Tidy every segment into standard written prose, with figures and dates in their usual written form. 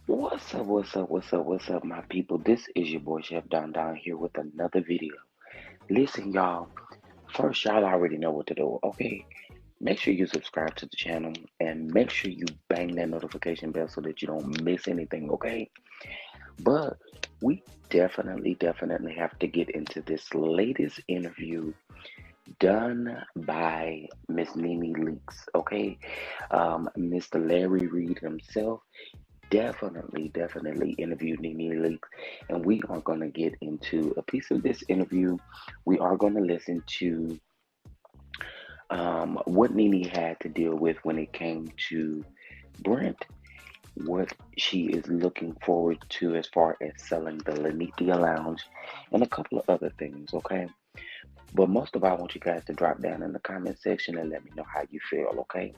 What's up, my people? This is your boy Chef Down here with another video. Listen, y'all. First, y'all already know what to do, okay? Make sure you subscribe to the channel and make sure you bang that notification bell so that you don't miss anything, okay? But we definitely have to get into this latest interview done by Miss NeNe Leaks, okay? Mr. Larry Reid himself definitely interviewed NeNe Leaks, and we are going to get into a piece of this interview. We are going to listen to what NeNe had to deal with when it came to Brent, what she is looking forward to as far as selling the Linneitha Lounge, and a couple of other things, okay? But most of all, I want you guys to drop down in the comment section and let me know how you feel, okay?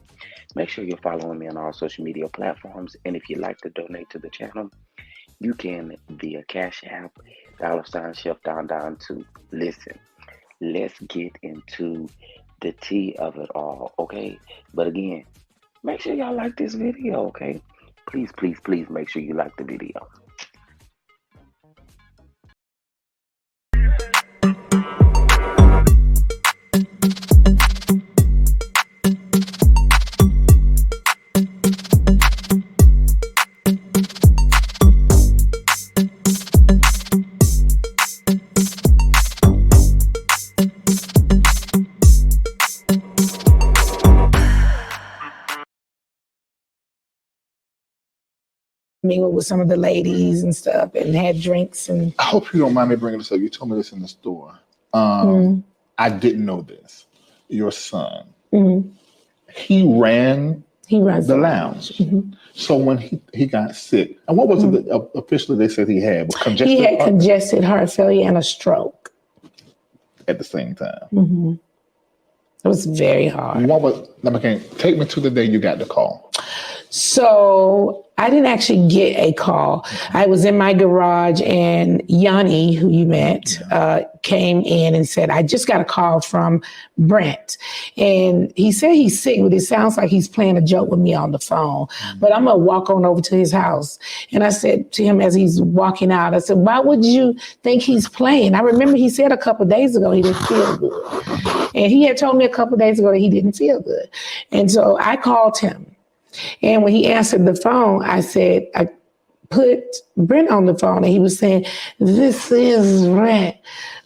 Make sure you're following me on all social media platforms. And if you'd like to donate to the channel, you can via Cash App, $Chef Down to listen. Let's get into the tea of it all, okay? But again, make sure y'all like this video, okay? Please make sure you like the video. Mingled with some of the ladies and stuff and had drinks. And I hope you don't mind me bringing this up. You told me this in the store. I didn't know this. Your son, he runs the lounge. So when he got sick, and what was it that officially they said he had? He had congested heart failure and a stroke at the same time. It was very hard. Take me to the day you got the call. So I didn't actually get a call. I was in my garage and Yanni, who you met, came in and said, I just got a call from Brent. And he said he's sick, but it sounds like he's playing a joke with me on the phone. But I'm going to walk on over to his house. And I said to him as he's walking out, I said, why would you think he's playing? I remember he said a couple of days ago he didn't feel good. And he had told me a couple of days ago that he didn't feel good. And so I called him. And when he answered the phone, I said, I put Brent on the phone and he was saying, this is Brent,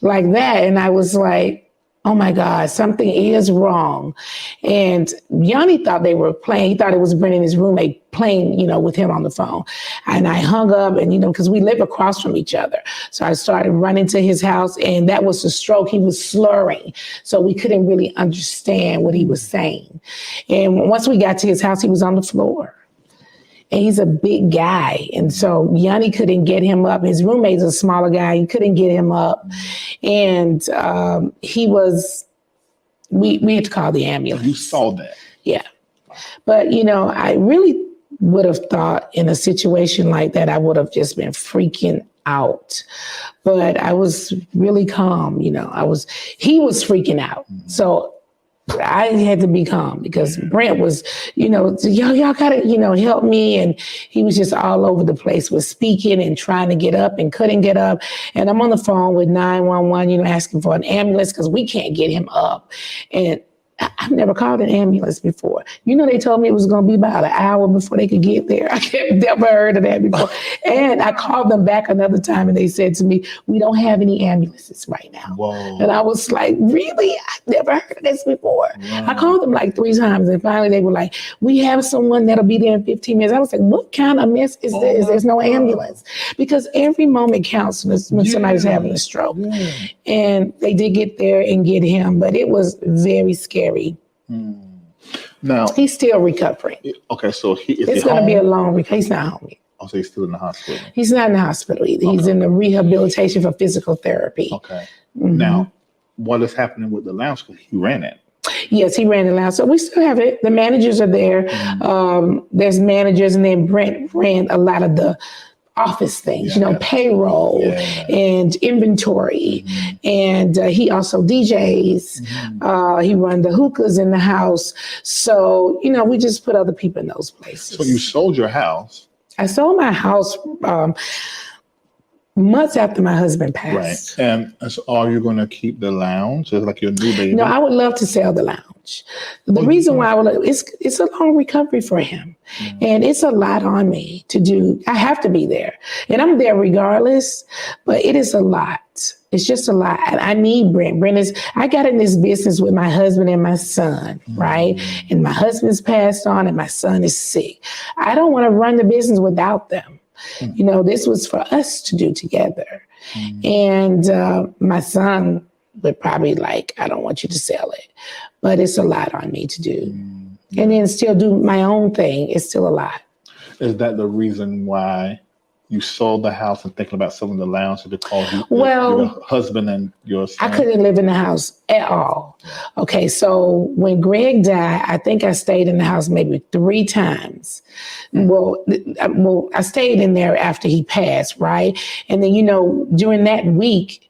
like that. And I was like, oh my God, something is wrong. And Yanni thought they were playing. He thought it was Brent and his roommate playing, with him on the phone. And I hung up and, because we live across from each other. So I started running to his house and that was the stroke. He was slurring. So we couldn't really understand what he was saying. And once we got to his house, he was on the floor. And he's a big guy. And so Yanni couldn't get him up. His roommate's a smaller guy. He couldn't get him up. And we had to call the ambulance. You saw that. Yeah. But, I really would have thought in a situation like that, I would have just been freaking out. But I was really calm. He was freaking out. So I had to be calm because Brent was, y'all gotta, help me. And he was just all over the place with speaking and trying to get up and couldn't get up. And I'm on the phone with 911, asking for an ambulance because we can't get him up. And I've never called an ambulance before. They told me it was going to be about an hour before they could get there. I never heard of that before. And I called them back another time and they said to me, we don't have any ambulances right now. Whoa. And I was like, really? I've never heard of this before. Wow. I called them like 3 times and finally they were like, we have someone that'll be there in 15 minutes. I was like, what kind of mess is this? There's no ambulance. Because every moment counts when somebody's having a stroke. Yeah. And they did get there and get him, but it was very scary. Now he's still recovering. Okay, so it's going to be a long recovery. He's not home yet. Oh, so he's still in the hospital. He's not in the hospital either. Okay. He's in the rehabilitation for physical therapy. Okay. Now, what is happening with the lounge? Because he ran it. Yes, he ran the lounge. So we still have it. The managers are there. There's managers, and then Brent ran a lot of the office things, payroll and inventory. And he also DJs. He run the hookahs in the house. So, we just put other people in those places. So you sold your house. I sold my house months after my husband passed. Right. And so are you going to keep the lounge? It's like your new baby. No, I would love to sell the lounge. The reason why it's a long recovery for him. And it's a lot on me to do. I have to be there. And I'm there regardless, but it is a lot. It's just a lot. I need Brent. I got in this business with my husband and my son, right? And my husband's passed on and my son is sick. I don't want to run the business without them. You know, this was for us to do together. And my son would probably I don't want you to sell it, but it's a lot on me to do. And then still do my own thing. It's still a lot. Is that the reason why you sold the house and thinking about selling the lounge because your husband and your son? I couldn't live in the house at all. Okay, so when Greg died, I think I stayed in the house maybe 3 times. Well, I stayed in there after he passed, right? And then, during that week,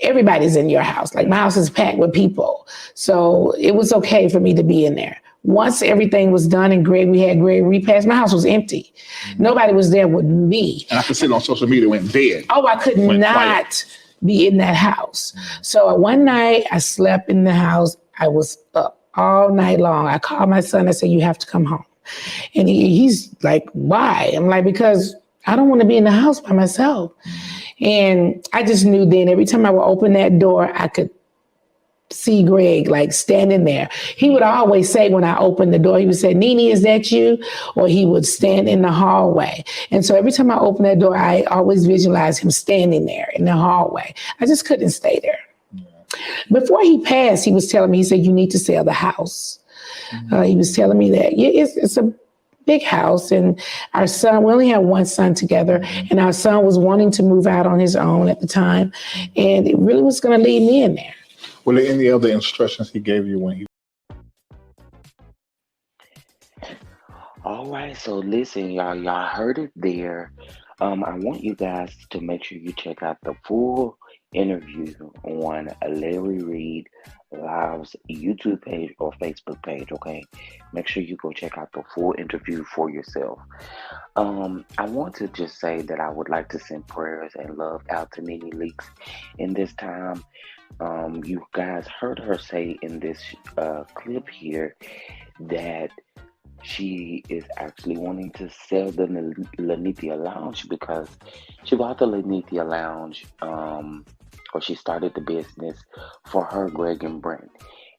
everybody's in your house. Like my house is packed with people. So it was okay for me to be in there. Once everything was done and we had Greg repassed, my house was empty. Nobody was there with me. And I could see it on social media, went dead. Oh, I could not be in that house. So one night I slept in the house. I was up all night long. I called my son. I said, you have to come home. And he's like, why? I'm like, because I don't want to be in the house by myself. And I just knew then every time I would open that door, I could see Greg standing there. He would always say when I opened the door, he would say, NeNe, is that you? Or he would stand in the hallway. And so every time I opened that door, I always visualized him standing there in the hallway. I just couldn't stay there. Before he passed, he was telling me, he said, you need to sell the house. He was telling me that. Yeah, it's a big house. And our son, we only had one son together. And our son was wanting to move out on his own at the time. And it really was going to leave me in there. Were there any other instructions he gave you when he... All right, so listen, y'all heard it there. I want you guys to make sure you check out the full interview on Larry Reid Live's YouTube page or Facebook page, okay? Make sure you go check out the full interview for yourself. I want to just say that I would like to send prayers and love out to NeNe Leakes in this time. You guys heard her say in this clip here that she is actually wanting to sell the Linneitha Lounge because she bought the Linneitha Lounge, or she started the business for her, Greg and Brent.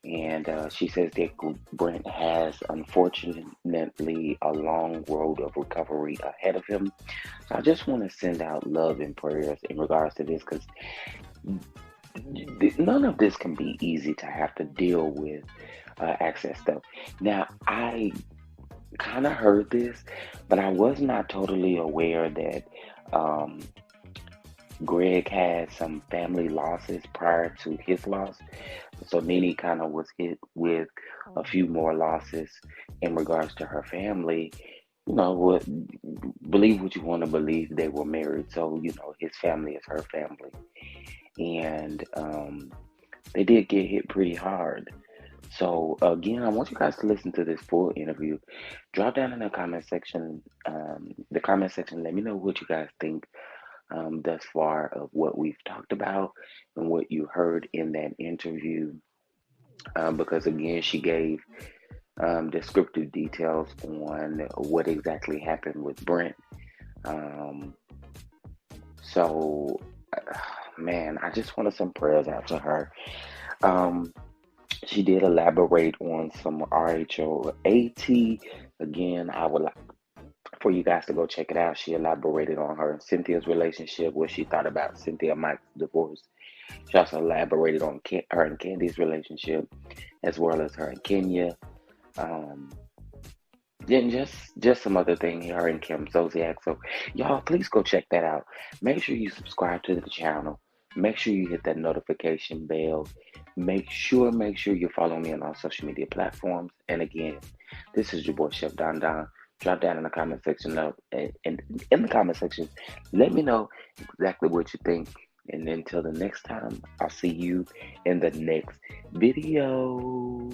And she says that Brent has, unfortunately, a long road of recovery ahead of him. So I just want to send out love and prayers in regards to this because none of this can be easy to have to deal with access stuff. Now, I kind of heard this, but I was not totally aware that Greg had some family losses prior to his loss. So NeNe kind of was hit with a few more losses in regards to her family. Believe what you want to believe, they were married. So, his family is her family. And they did get hit pretty hard. So again, I want you guys to listen to this full interview. Drop down in the comment section. Let me know what you guys think thus far of what we've talked about and what you heard in that interview. Because again, she gave descriptive details on what exactly happened with Brent. So, man, I just want to send prayers out to her. She did elaborate on some RHOAT. Again, I would like for you guys to go check it out. She elaborated on her and Cynthia's relationship, what she thought about Cynthia Mike's divorce. She also elaborated on her and Candy's relationship, as well as her and Kenya. Then just some other thing, her and Kim Zolciak. So y'all, please go check that out. Make sure you subscribe to the channel. Make sure you hit that notification bell. Make sure you follow me on all social media platforms. And again, this is your boy Chef Don Don. Drop down in the comment section and in the comment section, let me know exactly what you think. And until the next time, I'll see you in the next video.